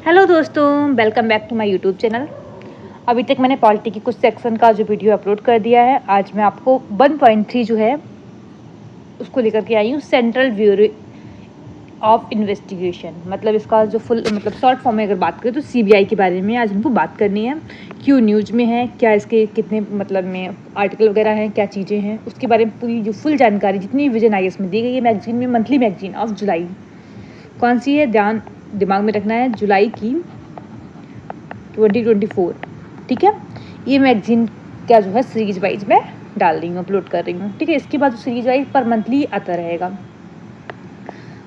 Hello दोस्तों, welcome back to my YouTube channel. अभी तक मैंने पॉलिटी की कुछ सेक्शन का जो वीडियो अपलोड कर दिया है। आज मैं आपको 1.3 जो है उसको लेकर के आई हूँ, सेंट्रल ब्यूरो ऑफ इन्वेस्टिगेशन। मतलब इसका जो फुल मतलब शॉर्ट फॉर्म में अगर बात करें तो सीबीआई के बारे में आज हमको बात करनी है। क्यों न्यूज़ में है, क्या इसके कितने मतलब में आर्टिकल वगैरह हैं, क्या चीज़ें हैं, उसके बारे में पूरी जो फुल जानकारी जितनी विजन IAS में दी गई है मैगजीन में, मंथली मैगजीन ऑफ जुलाई। कौन सी है, दिमाग में रखना है, जुलाई की 2024। ठीक है, ये मैगजीन क्या जो है सीरीज वाइज में डाल रही हूँ, अपलोड कर रही हूँ। ठीक है, इसके बाद सीरीज वाइज पर मंथली आता रहेगा।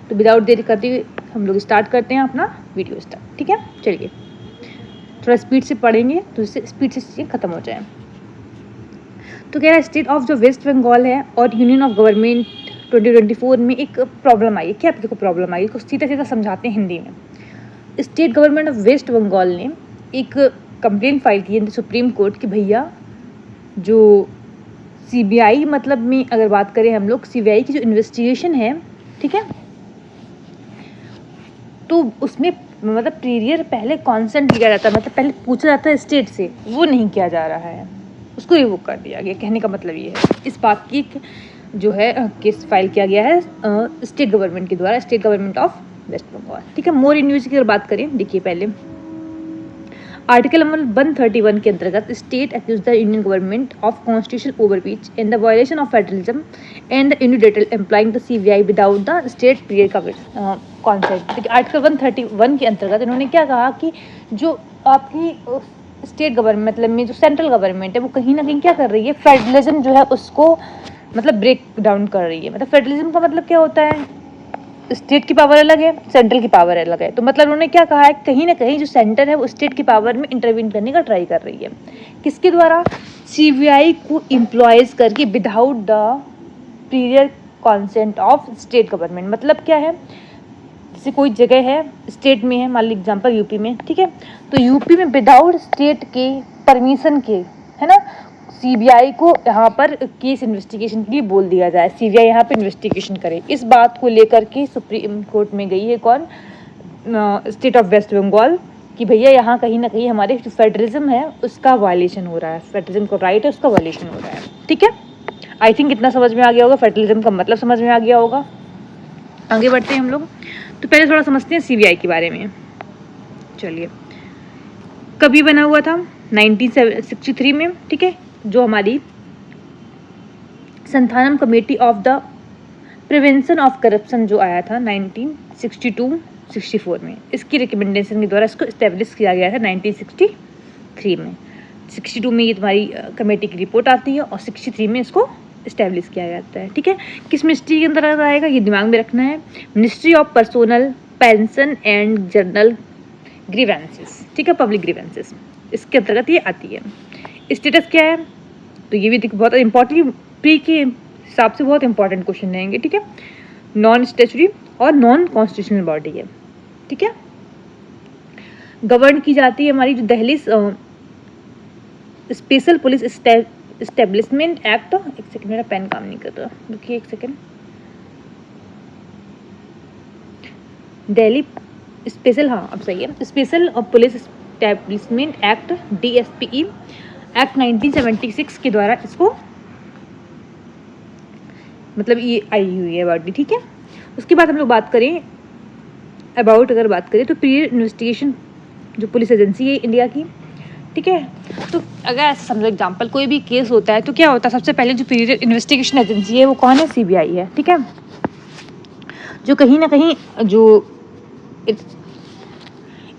तो विदाउट देरी करते हुए हम लोग स्टार्ट करते हैं अपना वीडियो स्टार्ट। ठीक है, चलिए थोड़ा स्पीड से पढ़ेंगे तो इससे स्पीड से चीज़ें खत्म हो जाए। तो कह रहा है स्टेट ऑफ जो वेस्ट बंगाल है और यूनियन ऑफ गवर्नमेंट 2024 में एक प्रॉब्लम आई है। क्या आपको प्रॉब्लम आई, इसको सीधा सीधा समझाते हैं हिंदी में। State government of West Bengal ने एक कंप्लेंट फाइल की है सुप्रीम कोर्ट कि भैया जो सीबीआई मतलब में अगर बात करें हम लोग, सीबीआई की जो इन्वेस्टिगेशन है, ठीक है, तो उसमें मतलब प्रीवियर पहले कॉन्सेंट लिया जाता है, मतलब पहले पूछा जाता है स्टेट से, वो नहीं किया जा रहा है, उसको रिवोक कर दिया गया। कहने का मतलब ये है, इस बात की जो है केस फाइल किया गया है स्टेट गवर्नमेंट के द्वारा, state government of West Bengal. ठीक है, मोर इन न्यूज़ की अगर बात करें, देखिए पहले आर्टिकल नंबर 131 के अंतर्गत state accuse the union government of constitution overreach in the violation of federalism and the unilateral employing the CBI without the state period का कॉन्सेप्ट। आर्टिकल 131 के अंतर्गत इन्होंने क्या कहा कि जो आपकी स्टेट गवर्नमेंट मतलब में जो सेंट्रल गवर्नमेंट है वो कहीं ना कहीं क्या कर रही है, फेडरलिज्म जो है उसको मतलब ब्रेक डाउन कर रही है। मतलब फेडरलिज्म का मतलब क्या होता है, स्टेट की पावर अलग है, सेंट्रल की पावर अलग है। तो मतलब उन्होंने क्या कहा है, कहीं ना कहीं जो सेंटर है वो स्टेट की पावर में इंटरवीन करने का ट्राई कर रही है। किसके द्वारा, सीबीआई को इम्प्लॉयज करके without the prior consent of state government. मतलब क्या है, जैसे कोई जगह है स्टेट में है, मान ली एग्जाम्पल यूपी में, ठीक है, तो यूपी में विदाउट स्टेट के परमिशन के, है ना, सीबीआई को यहाँ पर केस इन्वेस्टिगेशन के लिए बोल दिया जाए, सीबीआई यहाँ पे इन्वेस्टिगेशन करे। इस बात को लेकर के सुप्रीम कोर्ट में गई है कौन, स्टेट ऑफ वेस्ट बंगाल, कि भैया यहाँ कहीं ना कहीं हमारे जो फेडरलिज्म है उसका वायलेशन हो रहा है, फेडरलिज्म का राइट है उसका वायलेशन हो रहा है। ठीक है, आई थिंक इतना समझ में आ गया होगा, फेडरलिज्म का मतलब समझ में आ गया होगा। आगे बढ़ते हैं हम लोग। तो पहले थोड़ा समझते हैं सीबीआई के बारे में। चलिए, कभी बना हुआ था 1963 में, ठीक है, जो हमारी Santhanam committee of the prevention of corruption जो आया था 1962-64 में, इसकी रिकमेंडेशन के द्वारा इसको इस्टेब्लिश किया गया था 1963 में। 62 में ये तुम्हारी कमेटी की रिपोर्ट आती है और 63 में इसको इस्टेब्लिश किया जाता है। ठीक है, किस मिनिस्ट्री के अंदर आएगा ये दिमाग में रखना है, ministry of personal pension and general grievances. ठीक है, पब्लिक ग्रीवेंसेस, इसके अंतर्गत ये आती है। स्टेटस क्या है, तो ये भी बहुत इंपॉर्टेंट, प्री के हिसाब से बहुत इंपॉर्टेंट क्वेश्चन रहेंगे। ठीक है, नॉन स्टैट्यूटरी और नॉन कॉन्स्टिट्यूशनल बॉडी है। ठीक है, गवर्न की जाती है हमारी जो Delhi special police establishment act. एक सेकंड, मेरा पेन काम नहीं कर रहा, रुकिए एक सेकंड। दिल्ली स्पेशल, हाँ अब सही है, special police establishment act DSPE act 1976 के द्वारा इसको मतलब ये आई हुई है बॉडी। ठीक है, उसके बाद हम लोग बात करें अबाउट, अगर बात करें तो प्री इन्वेस्टिगेशन जो पुलिस एजेंसी है इंडिया की। ठीक है, तो अगर ऐसा समझो एग्जांपल कोई भी केस होता है तो क्या होता है, सबसे पहले जो प्री इन्वेस्टिगेशन एजेंसी है वो कौन है, सीबीआई है। ठीक है, जो कहीं ना कहीं जो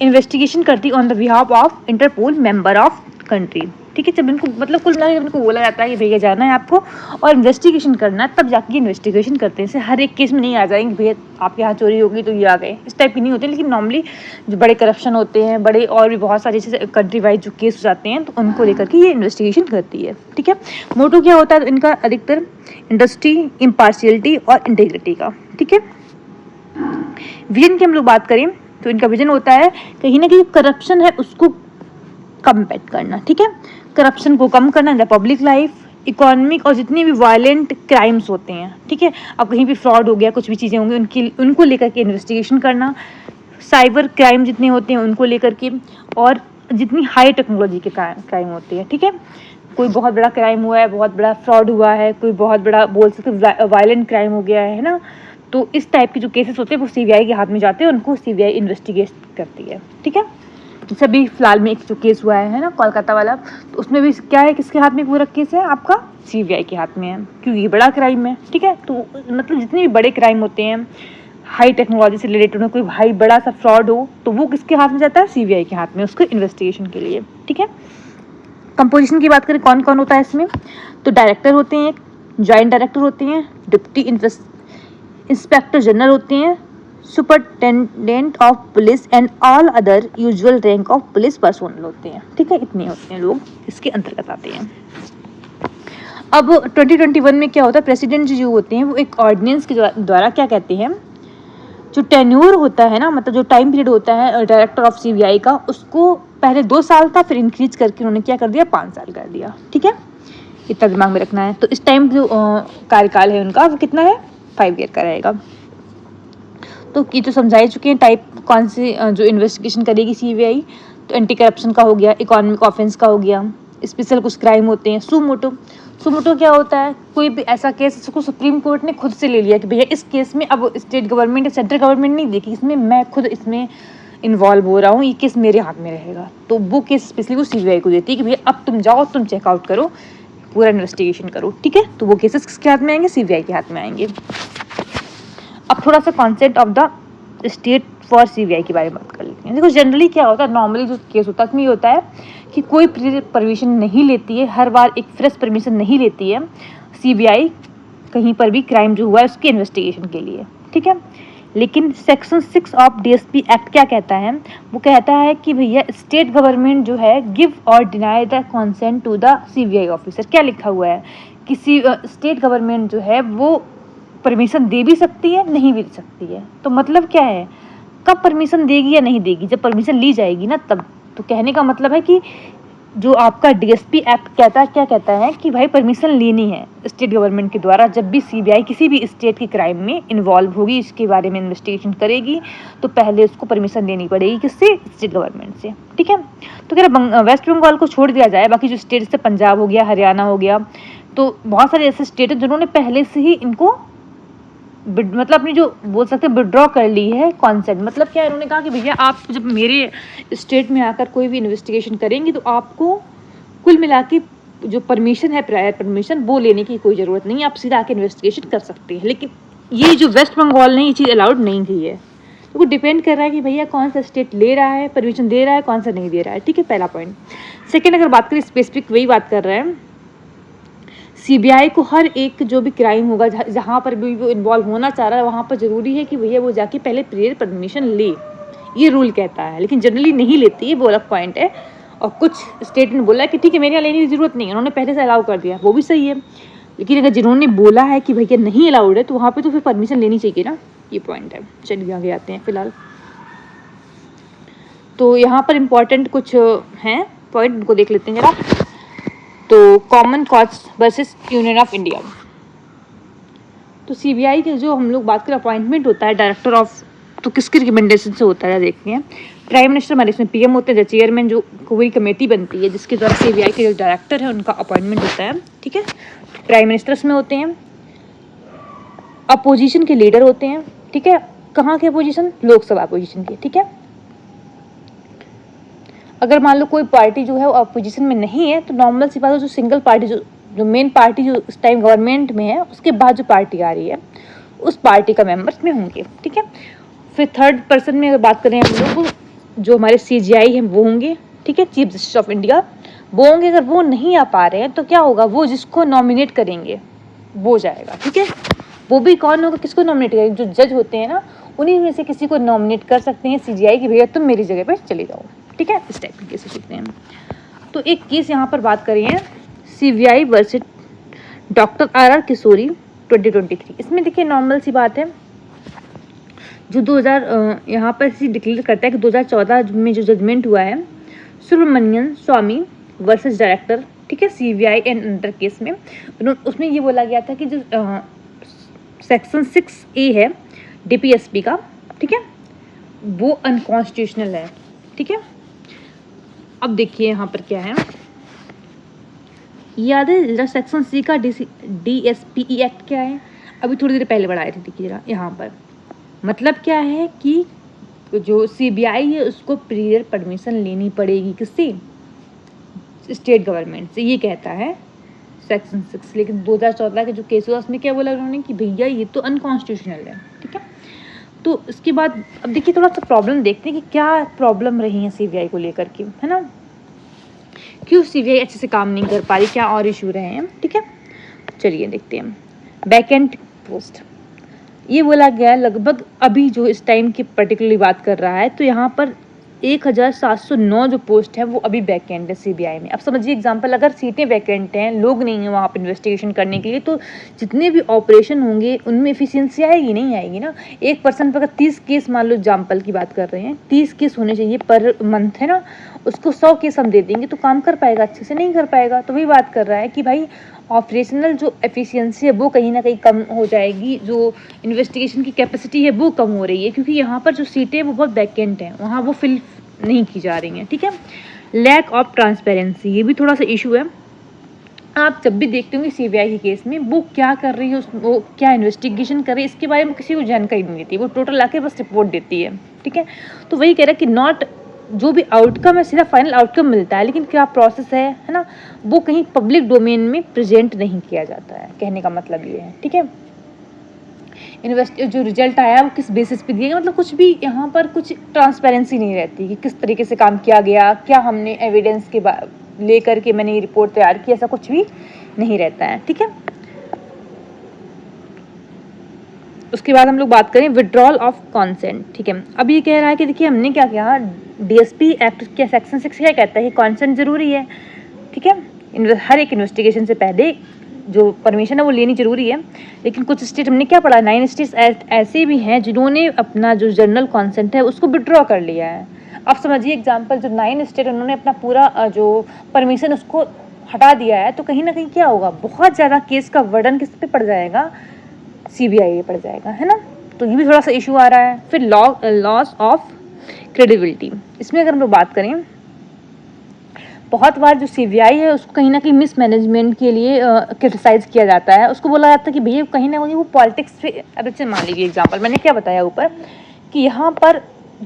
इन्वेस्टिगेशन करती on the behalf of Interpol member of country. ठीक है, जब इनको मतलब कुल मिलाकर इनको बोला जाता है कि भैया जाना है आपको और इन्वेस्टिगेशन करना है, तब जाके इन्वेस्टिगेशन करते हैं। हर एक केस में नहीं आ जाएंगे भैया आपके यहाँ चोरी होगी तो ये आ गए, इस टाइप की नहीं होते। लेकिन नॉर्मली जो बड़े करप्शन होते हैं, बड़े और भी बहुत सारे जैसे कंट्री वाइज जो केस हो जाते हैं, तो उनको लेकर के ये इन्वेस्टिगेशन करती है। ठीक है, मोटो क्या होता है इनका, अधिकतर इंडस्ट्री, इम्पार्शियलिटी और इंटीग्रिटी का। ठीक है, विजन की हम लोग बात करें तो इनका विजन होता है कहीं ना कहीं करप्शन है उसको कम्बैट करना। ठीक है, करप्शन को कम करना, द पब्लिक लाइफ, इकोनॉमिक और जितनी भी वायलेंट क्राइम्स होते हैं। ठीक है, अब कहीं भी फ्रॉड हो गया, कुछ भी चीज़ें होंगी उनको लेकर के इन्वेस्टिगेशन करना, साइबर क्राइम जितने होते हैं उनको लेकर के, और जितनी हाई टेक्नोलॉजी के क्राइम होते हैं, ठीक है। कोई बहुत बड़ा क्राइम हुआ है, बहुत बड़ा फ्रॉड हुआ है, कोई बहुत बड़ा बोल सकते वायलेंट क्राइम हो गया है ना, तो इस टाइप के जो केसेस होते हैं वो सीबीआई के हाथ में जाते हैं, उनको सीबीआई इन्वेस्टिगेट करती है, ठीक है। जैसे अभी फिलहाल में एक जो केस हुआ है ना कोलकाता वाला, तो उसमें भी क्या है, किसके हाथ में पूरा केस है, आपका सीबीआई के हाथ में है, क्योंकि ये बड़ा क्राइम है, ठीक है। तो मतलब जितने भी बड़े क्राइम होते हैं हाई टेक्नोलॉजी से रिलेटेड हो, कोई भाई बड़ा सा फ्रॉड हो, तो वो किसके हाथ में जाता है, सीबीआई के हाथ में, उसको इन्वेस्टिगेशन के लिए, ठीक है। कंपोजिशन की बात करें कौन कौन होता है इसमें, तो डायरेक्टर होते हैं, जॉइंट डायरेक्टर होते हैं, डिप्टी इंस्पेक्टर जनरल होते हैं, superintendent of police and all other usual rank of police personal होते हैं, ठीक है। इतने होते हैं लोग इसके अंतर्गत आते हैं। अब 2021 में क्या होता है, प्रेसिडेंट जो होते हैं वो एक ऑर्डिनेंस के द्वारा क्या कहते हैं, जो टेन्योर होता है ना, मतलब जो टाइम पीरियड होता है डायरेक्टर ऑफ सीबीआई का, उसको पहले 2 साल था, फिर इंक्रीज करके उन्होंने क्या कर दिया, 5 साल कर दिया, ठीक है। इतना दिमाग में रखना है। तो इस टाइम जो कार्यकाल है उनका वो कितना है, 5 ईयर का रहेगा। तो ये तो समझा ही चुके हैं टाइप कौन से जो इन्वेस्टिगेशन करेगी सीबीआई। तो एंटी करप्शन का हो गया, इकोनॉमिक ऑफेंस का हो गया, स्पेशल कुछ क्राइम होते हैं, सुमोटो। सुमोटो क्या होता है, कोई भी ऐसा केस जिसको सुप्रीम कोर्ट ने खुद से ले लिया कि भैया इस केस में अब स्टेट गवर्नमेंट या सेंट्रल गवर्नमेंट नहीं देखी, इसमें मैं खुद इसमें इन्वॉल्व हो रहा हूँ, ये केस मेरे हाथ में रहेगा, तो वो केस स्पेशली वो सीबीआई को देती है कि भैया अब तुम जाओ, तुम चेकआउट करो, पूरा इन्वेस्टिगेशन करो, ठीक है। तो वो केसेस किसके हाथ में आएंगे, सीबीआई के हाथ में आएंगे। अब थोड़ा सा concept of the state for CBI के बारे में बात कर लेते हैं। देखो जनरली क्या होता है, नॉर्मली जो केस होता है उसमें ये होता है कि कोई परमिशन नहीं लेती है, हर बार एक फ्रेश परमिशन नहीं लेती है सीबीआई कहीं पर भी क्राइम जो हुआ है उसके इन्वेस्टिगेशन के लिए, ठीक है। लेकिन सेक्शन 6 ऑफ डीएसपी एक्ट क्या कहता है, वो कहता है कि भैया स्टेट गवर्नमेंट जो है give or deny the consent to the CBI officer. क्या लिखा हुआ है, किसी स्टेट गवर्नमेंट जो है वो परमिशन दे भी सकती है, नहीं भी दे सकती है। तो मतलब क्या है, कब परमिशन देगी या नहीं देगी, जब परमिशन ली जाएगी ना तब। तो कहने का मतलब है कि जो आपका डीएसपी एक्ट कहता है, क्या कहता है कि भाई परमिशन लेनी है स्टेट गवर्नमेंट के द्वारा, जब भी सीबीआई किसी भी स्टेट के क्राइम में इन्वॉल्व होगी, इसके बारे में इन्वेस्टिगेशन करेगी, तो पहले उसको परमिशन लेनी पड़ेगी, किससे, स्टेट गवर्नमेंट से, ठीक है। तो कह रहे वेस्ट बंगाल को छोड़ दिया जाए, बाकी जो स्टेट से पंजाब हो गया, हरियाणा हो गया, तो बहुत सारे ऐसे स्टेट हैं जिन्होंने पहले से ही इनको मतलब अपनी जो बोल सकते हैं विड्रॉ कर ली है कॉन्सेंट। मतलब क्या है, उन्होंने कहा कि भैया आप जब मेरे स्टेट में आकर कोई भी इन्वेस्टिगेशन करेंगे तो आपको कुल मिला के जो परमिशन है, प्रायर परमिशन, वो लेने की कोई ज़रूरत नहीं है, आप सीधा आके इन्वेस्टिगेशन कर सकते हैं। लेकिन ये जो वेस्ट बंगाल ने ये चीज़ अलाउड नहीं की है, तो वो डिपेंड कर रहा है कि भैया कौन सा स्टेट ले रहा है, परमिशन दे रहा है, कौन सा नहीं दे रहा है, ठीक है, पहला पॉइंट। सेकेंड, अगर बात करें स्पेसिफिक, वही बात कर रहे हैं, सीबीआई को हर एक जो भी क्राइम होगा, जहाँ पर भी वो इन्वॉल्व होना चाह रहा है, वहाँ पर ज़रूरी है कि भैया वो जाके पहले प्रेयर परमिशन ले, ये रूल कहता है। लेकिन जनरली नहीं लेती है, वो अलग पॉइंट है। और कुछ स्टेट ने बोला है कि ठीक है मेरे यहाँ लेने की ज़रूरत नहीं है, उन्होंने पहले से अलाउ कर दिया, वो भी सही है। लेकिन अगर जिन्होंने बोला है कि भैया नहीं अलाउड है, तो वहाँ पर तो फिर परमिशन लेनी चाहिए ना, ये पॉइंट है। चलिए आगे आते हैं। फिलहाल तो यहाँ पर इम्पॉर्टेंट कुछ हैं पॉइंट, उनको देख लेते हैं जरा। तो common cause versus union of India. तो सीबीआई के जो हम लोग बात करें अपॉइंटमेंट होता है डायरेक्टर ऑफ, तो किसकी रिकमेंडेशन से होता है देखते हैं। प्राइम मिनिस्टर हमारे इसमें पीएम होते हैं, चेयरमैन जो कोई कमेटी बनती है जिसके द्वारा सीबीआई के जो डायरेक्टर है उनका अपॉइंटमेंट होता है, ठीक है। प्राइम मिनिस्टर इसमें होते हैं, अपोजिशन के लीडर होते हैं, ठीक है। कहाँ के अपोजिशन, लोकसभा अपोजिशन के, ठीक है। अगर मान लो कोई पार्टी जो है वो अपोजिशन में नहीं है, तो नॉर्मल सी बात है, जो सिंगल पार्टी जो मेन पार्टी जो इस टाइम गवर्नमेंट में है, उसके बाद जो पार्टी आ रही है उस पार्टी का मेंबर्स में होंगे, ठीक है। फिर थर्ड पर्सन में अगर बात करें हम लोग, जो हमारे सीजीआई हैं वो होंगे, ठीक है, चीफ जस्टिस ऑफ इंडिया वो होंगे। अगर वो नहीं आ पा रहे हैं तो क्या होगा, वो जिसको नॉमिनेट करेंगे वो जाएगा, ठीक है। वो भी कौन होगा, किसको नॉमिनेट करेंगे, जो जज होते हैं ना, उन्हीं में से किसी को नॉमिनेट कर सकते हैं सीजीआई की, भैया तुम मेरी जगह पर चले जाओ, ठीक है। इस टाइप के केसेस होते हैं। तो एक केस यहाँ पर बात करिए, सीबीआई वर्सेस डॉक्टर आर किशोरी 2023। इसमें देखिए नॉर्मल सी बात है, जो 2000 यहाँ पर इसी डिक्लेयर करता है कि 2014 में जो जजमेंट हुआ है सुब्रमण्यन स्वामी वर्सेस डायरेक्टर, ठीक है, सीबीआई एंड अंडर केस में, उसमें ये बोला गया था कि जो सेक्शन 6A है डीपीएसपी का, ठीक है, वो अनकॉन्स्टिट्यूशनल है। ठीक है, अब देखिए यहाँ पर क्या है, याद है जरा सेक्शन सी का DSPE एक्ट क्या है, अभी थोड़ी देर पहले बढ़ाए थे। देखिए जरा यहाँ पर मतलब क्या है कि जो CBI है उसको प्रियर परमिशन लेनी पड़ेगी, किससे, स्टेट गवर्नमेंट से, ये कहता है सेक्शन 6। लेकिन 2014 के जो केस हुआ उसमें क्या बोला उन्होंने कि भैया ये तो अनकॉन्स्टिट्यूशनल है। ठीक है, तो इसके बाद अब देखिए थोड़ा सा प्रॉब्लम देखते हैं कि क्या प्रॉब्लम रही है CBI को लेकर के, है ना, क्यों CBI अच्छे से काम नहीं कर पा रही, क्या और इशू रहे हैं। ठीक है, चलिए देखते हैं। वैकेंट पोस्ट ये बोला गया लगभग अभी जो इस टाइम की पर्टिकुलरली बात कर रहा है, तो यहाँ पर 1709 जो पोस्ट है वो अभी वैकेंट है CBI में। अब समझिए एग्जांपल, अगर सीटें वैकेंट हैं, लोग नहीं है वहाँ पर इन्वेस्टिगेशन करने के लिए, तो जितने भी ऑपरेशन होंगे उनमें एफिशिएंसी आएगी, नहीं आएगी ना। एक पर्सन पर अगर 30 केस, मान लो एग्जाम्पल की बात कर रहे हैं, 30 केस होने चाहिए पर मंथ, है ना, उसको 100 केस हम दे देंगे तो काम कर पाएगा, अच्छे से नहीं कर पाएगा। तो वही बात कर रहा है कि भाई ऑपरेशनल जो एफिशिएंसी है वो कहीं ना कहीं कम हो जाएगी, जो इन्वेस्टिगेशन की कैपेसिटी है वो कम हो रही है, क्योंकि यहाँ पर जो सीटें वो बहुत वैकेंट हैं, वहाँ वो फिल नहीं की जा रही हैं। ठीक है, लैक ऑफ ट्रांसपेरेंसी ये भी थोड़ा सा इशू है। आप जब भी देखते होंगे CBI के केस में वो क्या कर रही है, वो क्या इन्वेस्टिगेशन कर रही है, इसके बारे में किसी को जानकारी नहीं देती, वो टोटल आके बस रिपोर्ट देती है। ठीक है, तो वही कह रहा है कि नॉट, जो भी आउटकम है सीधा फाइनल आउटकम मिलता है, लेकिन क्या प्रोसेस है ना, वो कहीं पब्लिक डोमेन में प्रेजेंट नहीं किया जाता है, कहने का मतलब ये है। ठीक है, जो रिजल्ट आया वो किस बेसिस पे दिया गया, मतलब कुछ भी यहाँ पर कुछ ट्रांसपेरेंसी नहीं रहती कि किस तरीके से काम किया गया, क्या हमने एविडेंस के लेकर के मैंने ये रिपोर्ट तैयार की, ऐसा कुछ भी नहीं रहता है। ठीक है, उसके बाद हम लोग बात करें विड्रॉल ऑफ कॉन्सेंट। ठीक है, अब ये कह रहा है कि देखिए हमने क्या किया, DSP एक्ट के सेक्शन 6 क्या कहता है कि कॉन्सेंट जरूरी है। ठीक है, हर एक इन्वेस्टिगेशन से पहले जो परमिशन है वो लेनी जरूरी है, लेकिन कुछ स्टेट, हमने क्या पढ़ा, 9 स्टेट्स ऐसे भी हैं जिन्होंने अपना जो जनरल कॉन्सेंट है उसको विड्रॉ कर लिया है। अब समझिए एग्जाम्पल, जो 9 स्टेट उन्होंने अपना पूरा जो परमिशन उसको हटा दिया है, तो कहीं ना कहीं क्या होगा, बहुत ज़्यादा केस का वर्डन किस पे पड़ जाएगा, CBI पे पड़ जाएगा, है ना। तो ये भी थोड़ा सा इशू आ रहा है। फिर लॉस ऑफ क्रेडिबिलिटी, इसमें अगर हम लोग बात करें, बहुत बार जो CBI है उसको कहीं ना कहीं मिसमैनेजमेंट के लिए क्रिटिसाइज किया जाता है, उसको बोला जाता है कि भैया कहीं ना कहीं वो पॉलिटिक्स पे, अब जैसे मान लीजिए एग्जांपल मैंने क्या बताया ऊपर कि यहाँ पर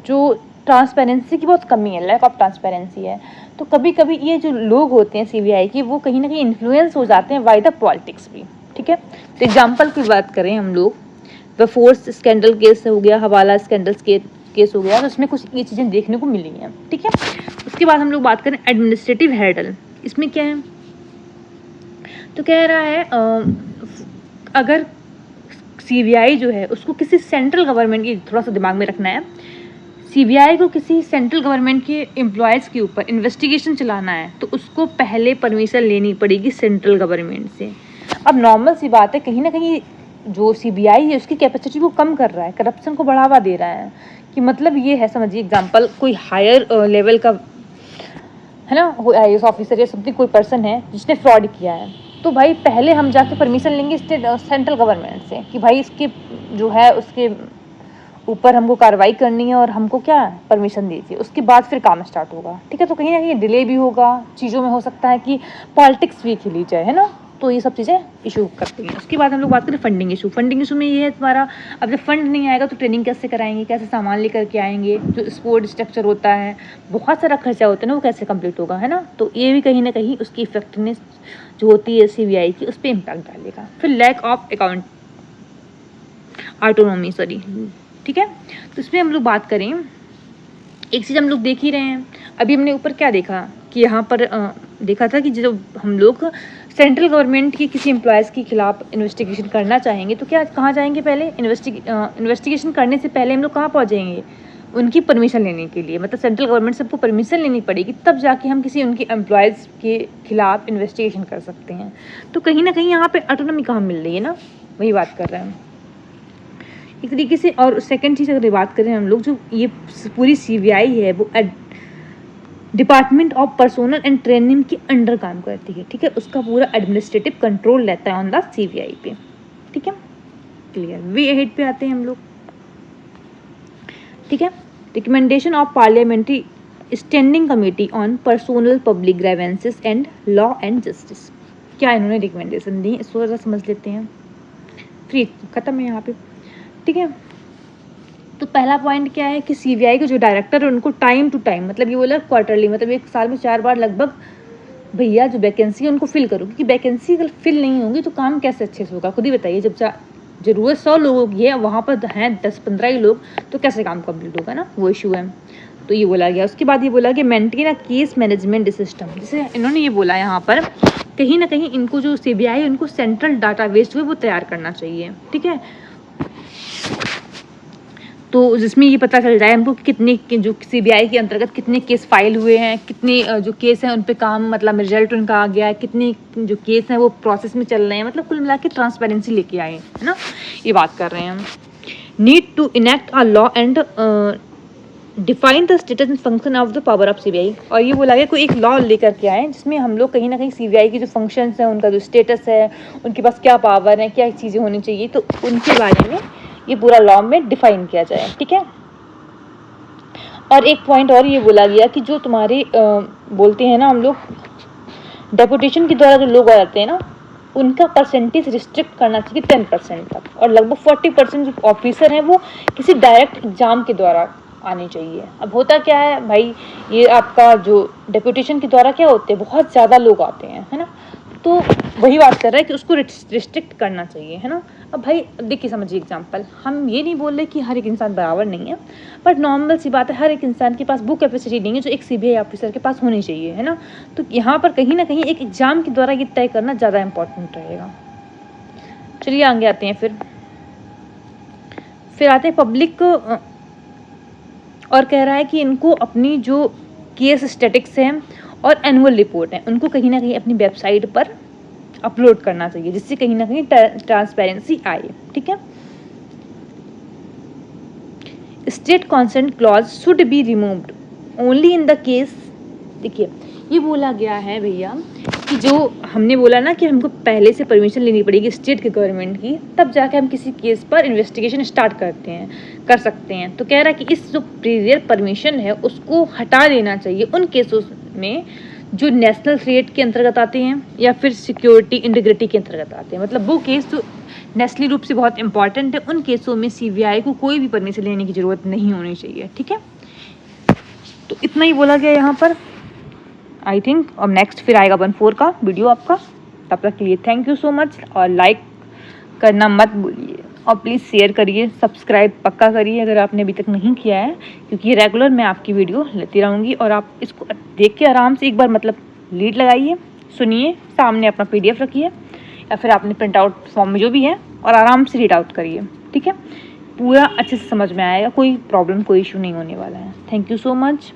जो ट्रांसपेरेंसी की बहुत कमी है, लैक ऑफ ट्रांसपेरेंसी है, तो कभी कभी ये जो लोग होते हैं CBI के, वो कहीं ना कहीं इन्फ्लुएंस हो जाते हैं बाय द पॉलिटिक्स भी। ठीक है, तो एग्जाम्पल की बात करें हम लोग, द फोर्स स्कैंडल केस हो गया, हवाला स्कैंडल्स केस हो गया, तो उसमें कुछ ये चीज़ें देखने को मिली हैं। ठीक है, उसके बाद हम लोग बात करें एडमिनिस्ट्रेटिव हर्डल, इसमें क्या है, तो कह रहा है अगर CBI जो है उसको किसी सेंट्रल गवर्नमेंट की, थोड़ा सा दिमाग में रखना है, CBI को किसी सेंट्रल गवर्नमेंट के एम्प्लॉयज़ के ऊपर इन्वेस्टिगेशन चलाना है तो उसको पहले परमिशन लेनी पड़ेगी सेंट्रल गवर्नमेंट से। अब नॉर्मल सी बात है, कहीं ना कहीं जो CBI है उसकी कैपेसिटी को कम कर रहा है, करप्शन को बढ़ावा दे रहा है, कि मतलब ये है, समझिए एग्जांपल, कोई हायर लेवल का, है ना, IAS ऑफिसर या समथिंग कोई पर्सन है जिसने फ्रॉड किया है, तो भाई पहले हम जाके परमिशन लेंगे सेंट्रल गवर्नमेंट से कि भाई इसके जो है उसके ऊपर हमको कार्रवाई करनी है और हमको क्या परमिशन दीजिए, उसके बाद फिर काम स्टार्ट होगा। ठीक है, तो कहीं ना कहीं डिले भी होगा, चीज़ों में हो सकता है कि पॉलिटिक्स भी खेली जाए, है ना, तो ये सब चीज़ें इशू करती हैं। उसके बाद हम लोग बात करें फंडिंग इशू। फंडिंग इशू में ये है तुम्हारा, अब जब फंड नहीं आएगा तो ट्रेनिंग कैसे कराएंगे, कैसे सामान लेकर के आएंगे, जो स्पोर्ट स्ट्रक्चर होता है, बहुत सारा खर्चा होता है ना, वो कैसे कंप्लीट होगा, है ना। तो ये भी कहीं ना कहीं उसकी इफेक्टिवनेस जो होती है CBI की, उस पर इम्पैक्ट डालेगा। फिर lack of account autonomy, sorry, ठीक है, तो इसमें हम लोग बात करें, एक चीज़ हम लोग देख ही रहे हैं, अभी हमने ऊपर क्या देखा कि यहाँ पर देखा था कि जो हम लोग सेंट्रल गवर्नमेंट की किसी एम्प्लॉयज़ के खिलाफ इन्वेस्टिगेशन करना चाहेंगे तो क्या कहाँ जाएंगे, पहले इन्वेस्टिगेशन करने से पहले हम लोग कहाँ पहुँच जाएंगे, उनकी परमिशन लेने के लिए, मतलब सेंट्रल गवर्नमेंट से हमको परमिशन लेनी पड़ेगी, तब जाके हम किसी उनके एम्प्लॉयज़ के खिलाफ इन्वेस्टिगेशन कर सकते हैं। तो कहीं ना कहीं यहाँ पे ऑटोनॉमी कहाँ मिल रही है ना, वही बात कर रहे हैं एक तरीके से। और सेकंड चीज़ अगर बात करें हम लोग, जो ये पूरी CBI है वो department of personnel and training के अंडर काम करती है। ठीक है, उसका पूरा एडमिनिस्ट्रेटिव कंट्रोल रहता है ऑन द CBI पे। ठीक है, क्लियर। वे हेड पे आते हैं हम लोग। ठीक है, recommendation of parliamentary standing committee on personnel public grievances and law and justice. क्या इन्होंने रिकमेंडेशन दी, इसको ज़रा समझ लेते हैं। फ्री खत्म है यहाँ पे, ठीक है। तो पहला पॉइंट क्या है कि सीबीआई के जो डायरेक्टर है उनको टाइम टू टाइम, मतलब ये बोला क्वार्टरली, मतलब एक साल में 4 बार लगभग भैया जो वैकेंसी है उनको फिल करो, क्योंकि वैकेंसी अगर फिल नहीं होगी तो काम कैसे अच्छे से होगा, खुद ही बताइए। जब ज़रूरत 100 लोगों की है, वहाँ पर हैं 10-15 ही लोग, तो कैसे काम कंप्लीट होगा ना, वो इशू है। तो ये बोला गया। उसके बाद ये बोला कि maintain a case management system, जैसे इन्होंने ये बोला यहाँ पर कहीं ना कहीं इनको जो सीबीआई है उनको सेंट्रल डाटाबेस जो है वो तैयार करना चाहिए, ठीक है। तो जिसमें ये पता चल जाए हमको कि कितने जो सीबीआई के अंतर्गत कितने केस फाइल हुए हैं, कितने जो केस हैं उन पे काम, मतलब रिजल्ट उनका आ गया है, कितने जो केस हैं वो प्रोसेस में चल रहे हैं, मतलब कुल मिला के ट्रांसपेरेंसी लेके आए है ना, ये बात कर रहे हैं हम। Need to enact a law and define the status and function of the power of CBI. और ये बोला गया कोई एक लॉ लेकर के आए जिसमें हम लोग कहीं ना कहीं सीबीआई की जो फंक्शंस हैं, उनका जो स्टेटस है, उनके पास क्या पावर है, क्या चीज़ें होनी चाहिए, तो उनके बारे में ये पूरा लॉ में डिफाइन किया जाए, ठीक है। और एक पॉइंट और ये बोला गया कि जो तुम्हारे बोलते हैं ना हम लोग डेपुटेशन के द्वारा जो लोग आ जाते हैं ना, उनका परसेंटेज रिस्ट्रिक्ट करना चाहिए 10% तक, और लगभग 40% जो ऑफिसर हैं वो किसी डायरेक्ट एग्जाम के द्वारा आनी चाहिए। अब होता क्या है भाई, ये आपका जो डेपुटेशन के द्वारा क्या होते हैं, बहुत ज़्यादा लोग आते हैं, है ना, तो वही बात कर रहा है कि उसको रिस्ट्रिक्ट करना चाहिए, है ना। अब भाई देखिए समझिए एग्जांपल, हम ये नहीं बोल रहे कि हर एक इंसान बराबर नहीं है, बट नॉर्मल सी बात है, हर एक इंसान के पास वो कैपेसिटी नहीं है जो एक सीबीआई ऑफिसर के पास होनी चाहिए, है ना। तो यहाँ पर कहीं ना कहीं एक एग्जाम के द्वारा ये तय करना ज़्यादा इंपॉर्टेंट रहेगा। चलिए आगे आते हैं। फिर आते हैं पब्लिक, और कह रहा है कि इनको अपनी जो केस स्टैटिक्स हैं और एनुअल रिपोर्ट है उनको कहीं ना कहीं अपनी वेबसाइट पर अपलोड करना चाहिए, जिससे कहीं ना कहीं ट्रांसपेरेंसी आए, ठीक है। State consent clause should be removed only in the case, देखिए ये बोला गया है भैया कि जो हमने बोला ना कि हमको पहले से परमिशन लेनी पड़ेगी स्टेट के गवर्नमेंट की, तब जाके हम किसी केस पर इन्वेस्टिगेशन स्टार्ट कर सकते हैं। तो कह रहा है कि इस जो प्रीवियर परमिशन है उसको हटा देना चाहिए उन केसों में जो नेशनल थ्रेट के अंतर्गत आते हैं या फिर सिक्योरिटी इंटीग्रिटी के अंतर्गत आते हैं, मतलब वो केस जो नेशनली रूप से बहुत इंपॉर्टेंट है, उन केसों में सीबीआई को कोई भी परमिशन लेने की ज़रूरत नहीं होनी चाहिए, ठीक है। तो इतना ही बोला गया यहाँ पर आई थिंक। अब नेक्स्ट फिर आएगा 1-4 का वीडियो आपका, तब तक के लिए थैंक यू सो मच। और लाइक करना मत भूलिए और प्लीज़ शेयर करिए, सब्सक्राइब पक्का करिए अगर आपने अभी तक नहीं किया है, क्योंकि रेगुलर मैं आपकी वीडियो लेती रहूँगी। और आप इसको देख के आराम से एक बार मतलब लीड लगाइए, सुनिए, सामने अपना PDF रखिए या फिर आपने प्रिंट आउट फॉर्म में जो भी है, और आराम से रीड आउट करिए, ठीक है। पूरा अच्छे से समझ में आएगा, कोई प्रॉब्लम कोई इशू नहीं होने वाला है। Thank you so much.